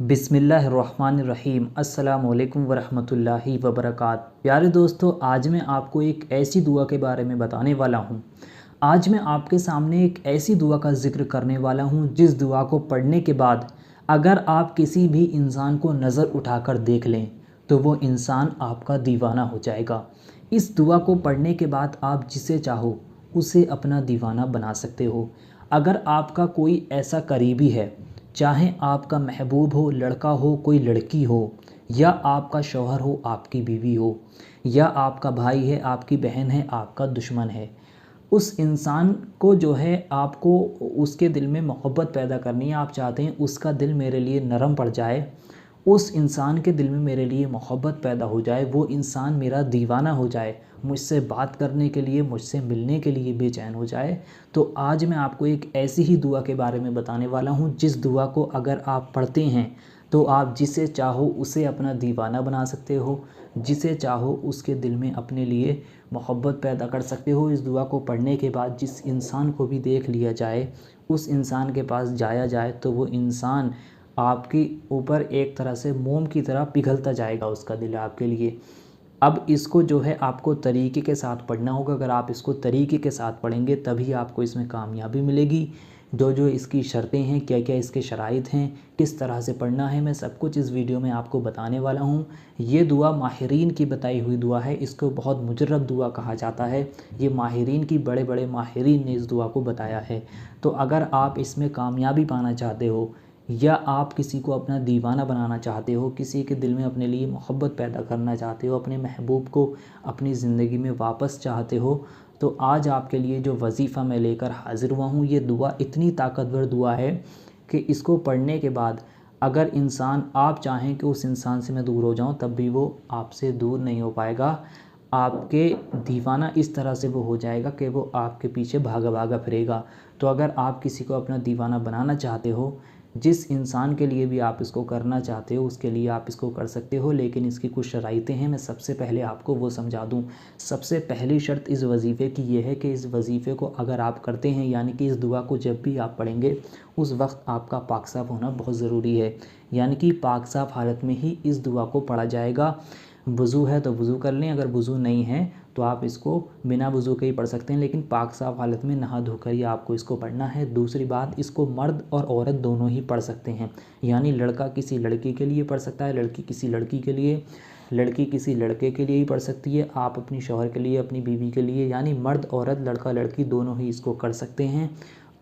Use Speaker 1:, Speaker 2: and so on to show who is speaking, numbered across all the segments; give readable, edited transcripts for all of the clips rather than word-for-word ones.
Speaker 1: बिस्मिल्लाहिर्रहमानिर्रहीम अस्सलाम वालेकुम वरहमतुल्लाहि वबरकात। प्यारे दोस्तों, आज मैं आपको एक ऐसी दुआ के बारे में बताने वाला हूँ। आज मैं आपके सामने एक ऐसी दुआ का ज़िक्र करने वाला हूँ जिस दुआ को पढ़ने के बाद अगर आप किसी भी इंसान को नज़र उठाकर देख लें तो वो इंसान आपका दीवाना हो जाएगा। इस दुआ को पढ़ने के बाद आप जिसे चाहो उसे अपना दीवाना बना सकते हो। अगर आपका कोई ऐसा करीबी है, चाहे आपका महबूब हो, लड़का हो, कोई लड़की हो, या आपका शौहर हो, आपकी बीवी हो, या आपका भाई है, आपकी बहन है, आपका दुश्मन है, उस इंसान को जो है आपको उसके दिल में मोहब्बत पैदा करनी है। आप चाहते हैं उसका दिल मेरे लिए नरम पड़ जाए, उस इंसान के दिल में मेरे लिए मोहब्बत पैदा हो जाए, वो इंसान मेरा दीवाना हो जाए, मुझसे बात करने के लिए, मुझसे मिलने के लिए बेचैन हो जाए। तो आज मैं आपको एक ऐसी ही दुआ के बारे में बताने वाला हूँ जिस दुआ को अगर आप पढ़ते हैं तो आप जिसे चाहो उसे अपना दीवाना बना सकते हो, जिसे चाहो उसके दिल में अपने लिए मोहब्बत पैदा कर सकते हो। इस दुआ को पढ़ने के बाद जिस इंसान को भी देख लिया जाए, उस इंसान के पास जाया जाए तो वो इंसान आपके ऊपर एक तरह से मोम की तरह पिघलता जाएगा, उसका दिल आपके लिए। अब इसको जो है आपको तरीके के साथ पढ़ना होगा। अगर आप इसको तरीके के साथ पढ़ेंगे तभी आपको इसमें कामयाबी मिलेगी। जो जो इसकी शर्तें हैं, क्या क्या इसके शराइत हैं, किस तरह से पढ़ना है, मैं सब कुछ इस वीडियो में आपको बताने वाला हूँ। ये दुआ माहिरीन की बताई हुई दुआ है, इसको बहुत मुजर्रब दुआ कहा जाता है। ये माहिरीन की, बड़े बड़े माहिरीन ने इस दुआ को बताया है। तो अगर आप इसमें कामयाबी पाना चाहते हो या आप किसी को अपना दीवाना बनाना चाहते हो, किसी के दिल में अपने लिए मोहब्बत पैदा करना चाहते हो, अपने महबूब को अपनी ज़िंदगी में वापस चाहते हो, तो आज आपके लिए जो वजीफ़ा मैं लेकर हाज़िर हुआ हूँ, ये दुआ इतनी ताकतवर दुआ है कि इसको पढ़ने के बाद अगर इंसान, आप चाहें कि उस इंसान से मैं दूर हो जाऊँ तब भी वो आपसे दूर नहीं हो पाएगा। आपके दीवाना इस तरह से वो हो जाएगा कि वो आपके पीछे भागा भागा फिरेगा। तो अगर आप किसी को अपना दीवाना बनाना चाहते हो, जिस इंसान के लिए भी आप इसको करना चाहते हो उसके लिए आप इसको कर सकते हो, लेकिन इसकी कुछ शराइतें हैं। मैं सबसे पहले आपको वो समझा दूं। सबसे पहली शर्त इस वजीफ़े की ये है कि इस वजीफ़े को अगर आप करते हैं, यानी कि इस दुआ को जब भी आप पढ़ेंगे उस वक्त आपका पाक साफ़ होना बहुत ज़रूरी है। यानी कि पाक साफ़ हालत में ही इस दुआ को पढ़ा जाएगा। वज़ू है तो वज़ू कर लें, अगर वज़ू नहीं है तो आप इसको बिना वज़ू के ही पढ़ सकते हैं, लेकिन पाक साफ़ हालत में नहा धोकर ही आपको इसको पढ़ना है। दूसरी बात, इसको मर्द और औरत दोनों ही पढ़ सकते हैं। यानी लड़का किसी लड़की के लिए पढ़ सकता है, लड़की किसी लड़की के लिए, लड़की किसी लड़के के लिए ही पढ़ सकती है, आप अपनी शौहर के लिए, अपनी बीवी के लिए, यानी मर्द औरत, लड़का लड़की दोनों ही इसको कर सकते हैं।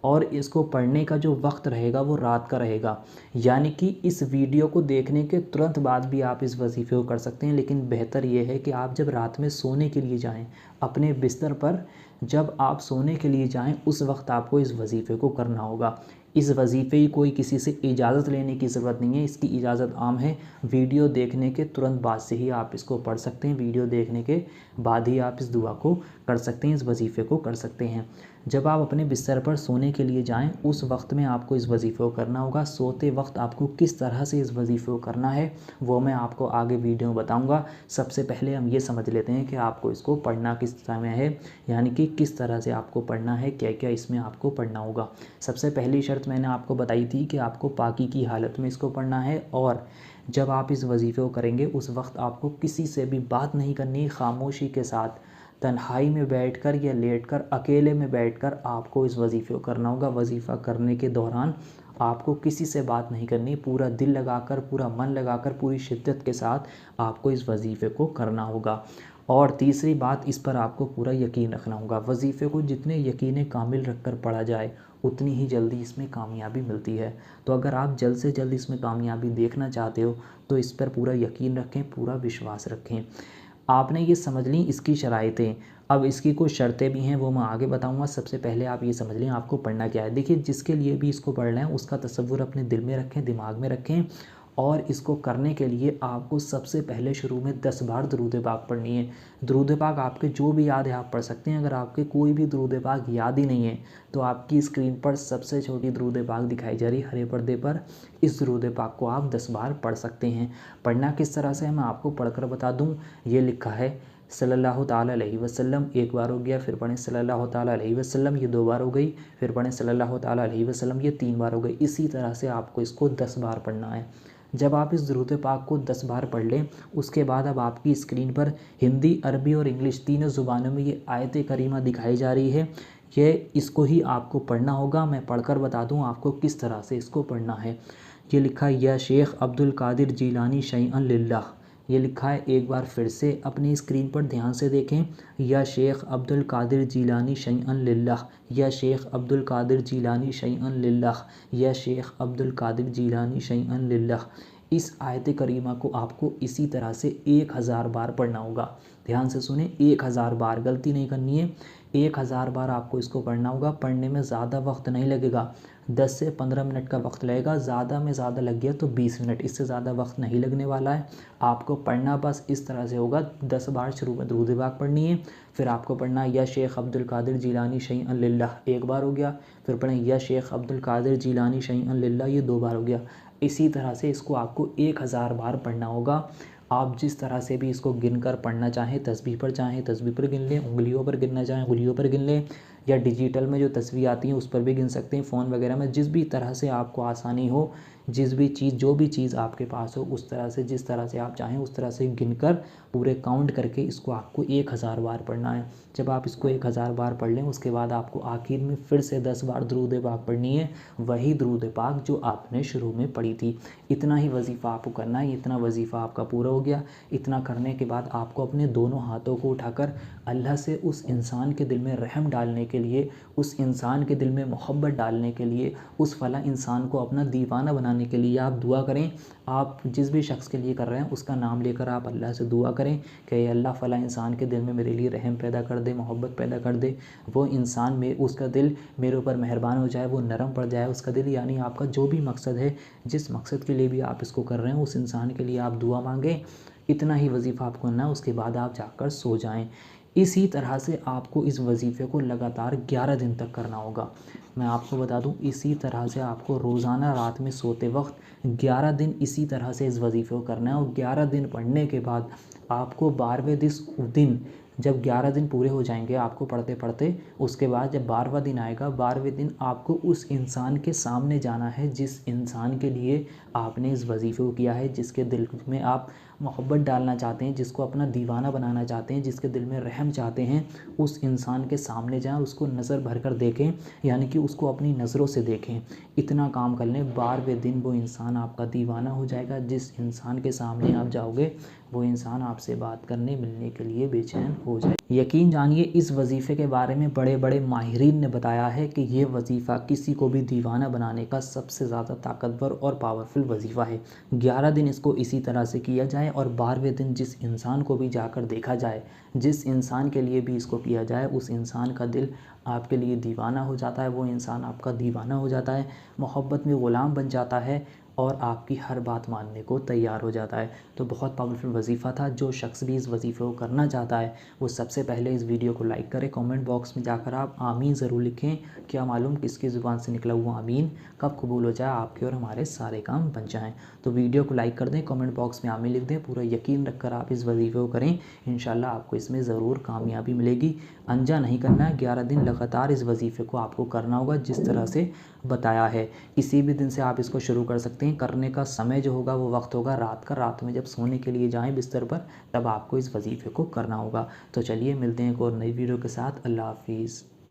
Speaker 1: और इसको पढ़ने का जो वक्त रहेगा वो रात का रहेगा। यानी कि इस वीडियो को देखने के तुरंत बाद भी आप इस वजीफ़े को कर सकते हैं, लेकिन बेहतर ये है कि आप जब रात में सोने के लिए जाएं, अपने बिस्तर पर जब आप सोने के लिए जाएं, उस वक्त आपको इस वजीफ़े को करना होगा। इस वजीफ़े की कोई किसी से इजाज़त लेने की ज़रूरत नहीं है, इसकी इजाज़त आम है। वीडियो देखने के तुरंत बाद से ही आप इसको पढ़ सकते हैं, वीडियो देखने के बाद ही आप इस दुआ को कर सकते हैं, इस वजीफ़े को कर सकते हैं। जब आप अपने बिस्तर पर सोने के लिए जाएं, उस वक्त में आपको इस वजीफ़े को करना होगा। सोते वक्त आपको किस तरह से इस वजीफ़े को करना है वो मैं आपको आगे वीडियो में बताऊंगा। सबसे पहले हम ये समझ लेते हैं कि आपको इसको पढ़ना किस समय है, यानी कि किस तरह से आपको पढ़ना है, क्या क्या इसमें आपको पढ़ना होगा। सबसे पहली शर्त मैंने आपको बताई थी कि आपको पाकी की हालत में इसको पढ़ना है, और जब आप इस वजीफ़े को करेंगे उस वक्त आपको किसी से भी बात नहीं करनी, खामोशी के साथ तन्हाई में बैठकर या लेटकर, अकेले में बैठकर आपको इस वजीफ़े को करना होगा। वजीफ़ा करने के दौरान आपको किसी से बात नहीं करनी, पूरा दिल लगाकर, पूरा मन लगाकर, पूरी शिद्दत के साथ आपको इस वजीफ़े को करना होगा। और तीसरी बात, इस पर आपको पूरा यकीन रखना होगा। वजीफ़े को जितने यकीन कामिल रख कर पढ़ा जाए उतनी ही जल्दी इसमें कामयाबी मिलती है। तो अगर आप जल्द से जल्द इसमें कामयाबी देखना चाहते हो तो इस पर पूरा यकीन रखें, पूरा विश्वास रखें। आपने ये समझ ली इसकी शराइतें। अब इसकी कुछ शर्तें भी हैं, वो मैं आगे बताऊंगा। सबसे पहले आप ये समझ लें आपको पढ़ना क्या है। देखिए, जिसके लिए भी इसको पढ़ना है उसका तसव्वुर अपने दिल में रखें, दिमाग में रखें, और इसको करने के लिए आपको सबसे पहले शुरू में 10 बार दरूद पाक पढ़नी है। दरूद पाक आपके जो भी याद है आप पढ़ सकते हैं। अगर आपके कोई भी दरूद पाक याद ही नहीं है तो आपकी स्क्रीन पर सबसे छोटी दरूद पाक दिखाई जा रही है हरे पर्दे पर, इस दरूद पाक को आप 10 बार पढ़ सकते हैं। पढ़ना किस तरह से है मैं आपको पढ़कर बता दूं। ये लिखा है सल्लल्लाहु ताला अलैहि वसल्लम, एक बार हो गया, फिर पढ़ें सल्लल्लाहु ताला अलैहि वसल्लम, ये 2 बार हो गई, फिर पढ़ें सल्लल्लाहु ताला अलैहि वसल्लम, ये 3 बार हो गई। इसी तरह से आपको इसको 10 बार पढ़ना है। जब आप इस दुरूद पाक को 10 बार पढ़ लें, उसके बाद अब आपकी स्क्रीन पर हिंदी, अरबी और इंग्लिश तीनों ज़ुबानों में ये आयत करीमा दिखाई जा रही है। ये इसको ही आपको पढ़ना होगा। मैं पढ़कर बता दूं आपको किस तरह से इसको पढ़ना है। ये लिखा है या शेख अब्दुल कादिर जीलानी शैअन लिल्लाह। ये लिखा है, एक बार फिर से अपनी स्क्रीन पर ध्यान से देखें। या शेख अब्दुल कादिर जीलानी शैअन लिल्लाह, या शेख अब्दुल कादिर जीलानी शैअन लिल्लाह, या शेख अब्दुल कादिर जीलानी शैअन लिल्लाह। इस आयत करीमा को आपको इसी तरह से 1000 बार पढ़ना होगा। ध्यान से सुने, 1000 बार, गलती नहीं करनी है। 1000 बार आपको इसको पढ़ना होगा। पढ़ने में ज़्यादा वक्त नहीं लगेगा, 10 से 15 मिनट का वक्त लगेगा। ज़्यादा में ज़्यादा लग गया तो 20 मिनट, इससे ज़्यादा वक्त नहीं लगने वाला है। आपको पढ़ना बस इस तरह से होगा। 10 बार शुरू में दुरूद पाक पढ़नी है, फिर आपको पढ़ना या शेख अब्दुल कादिर जीलानी शैअन लिल्लाह, 1 बार हो गया। फिर पढ़ें या शेख अब्दुल कादिर जीलानी शैअन लिल्लाह, ये 2 बार हो गया। इसी तरह से इसको आपको 1000 बार पढ़ना होगा। आप जिस तरह से भी इसको गिनकर पढ़ना चाहें, तस्बीह पर चाहें तस्बीह पर गिन लें, उंगलियों पर गिनना चाहें उंगलियों पर गिन लें, या डिजिटल में जो तस्वीर आती हैं उस पर भी गिन सकते हैं, फ़ोन वगैरह में, जिस भी तरह से आपको आसानी हो, जिस भी चीज़, जो भी चीज़ आपके पास हो, उस तरह से, जिस तरह से आप चाहें उस तरह से गिनकर पूरे काउंट करके इसको आपको 1000 बार पढ़ना है। जब आप इसको 1000 बार पढ़ लें, उसके बाद आपको आखिर में फिर से 10 बार दुरूद पाक पढ़नी है, वही दुरूद पाक जो आपने शुरू में पढ़ी थी। इतना ही वजीफ़ा आपको करना है। इतना वजीफ़ा आपका पूरा हो गया। इतना करने के बाद आपको अपने दोनों हाथों को उठाकर अल्लाह से उस इंसान के दिल में रहम डालने के लिए, उस इंसान के दिल में मोहब्बत डालने के लिए, उस फला इंसान को अपना दीवाना बनाने के लिए आप दुआ करें। आप जिस भी शख्स के लिए कर रहे हैं उसका नाम लेकर आप अल्लाह से दुआ करें कि अल्लाह फ़ला इंसान के दिल में मेरे लिए रहम पैदा कर दे, मोहब्बत पैदा कर दे। वो इंसान में उसका दिल मेरे ऊपर मेहरबान हो जाए, वो नरम पड़ जाए उसका दिल। यानी आपका जो भी मकसद है, जिस मकसद के लिए भी आप इसको कर रहे हैं, उस इंसान के लिए आप दुआ मांगें। इतना ही वजीफ़ा आपको करना है। उसके बाद आप जाकर सो जाएं। इसी तरह से आपको इस वजीफ़े को लगातार 11 दिन तक करना होगा। मैं आपको बता दूं, इसी तरह से आपको रोज़ाना रात में सोते वक्त 11 दिन इसी तरह से इस वजीफ़े को करना है। और 11 दिन पढ़ने के बाद आपको 12वें दिन, जब 11 दिन पूरे हो जाएंगे आपको पढ़ते पढ़ते, उसके बाद जब 12वां दिन आएगा, 12वें दिन आपको उस इंसान के सामने जाना है जिस इंसान के लिए आपने इस वजीफ़े को किया है, जिसके दिल में आप मोहब्बत डालना चाहते हैं, जिसको अपना दीवाना बनाना चाहते हैं, जिसके दिल में रहम चाहते हैं। उस इंसान के सामने जाएं, उसको नज़र भर कर देखें, यानी कि उसको अपनी नज़रों से देखें। इतना काम कर लें, 12वें दिन वो इंसान आपका दीवाना हो जाएगा। जिस इंसान के सामने आप जाओगे वो इंसान आपसे बात करने, मिलने के लिए बेचैन हो जाए। यकीन जानिए, इस वजीफ़े के बारे में बड़े बड़े माहिरीन ने बताया है कि ये वजीफ़ा किसी को भी दीवाना बनाने का सबसे ज़्यादा ताकतवर और पावरफुल वजीफ़ा है। 11 दिन इसको इसी तरह से किया जाए और 12वें दिन जिस इंसान को भी जाकर देखा जाए, जिस इंसान के लिए भी इसको किया जाए, उस इंसान का दिल आपके लिए दीवाना हो जाता है। वो इंसान आपका दीवाना हो जाता है, मोहब्बत में ग़ुलाम बन जाता है और आपकी हर बात मानने को तैयार हो जाता है। तो बहुत पावरफुल वजीफ़ा था। जो शख्स भी इस वजीफ़े को करना चाहता है वो सबसे पहले इस वीडियो को लाइक करें। कमेंट बॉक्स में जाकर आप आमीन ज़रूर लिखें। क्या मालूम किसकी ज़ुबान से निकला हुआ आमीन कब कबूल हो जाए, आपके और हमारे सारे काम बन जाएँ। तो वीडियो को लाइक कर दें, कमेंट बॉक्स में आमीन लिख दें। पूरा यकीन रखकर आप इस वजीफ़े को करें, इंशाल्लाह आपको इसमें ज़रूर कामयाबी मिलेगी। अनजा नहीं करना है, 11 दिन लगातार इस वजीफ़े को आपको करना होगा जिस तरह से बताया है। किसी भी दिन से आप इसको शुरू कर सकते हैं। करने का समय जो होगा वो वक्त होगा रात का। रात में जब सोने के लिए जाएं बिस्तर पर, तब आपको इस वजीफ़े को करना होगा। तो चलिए मिलते हैं एक और नई वीडियो के साथ। अल्लाह हाफिज़।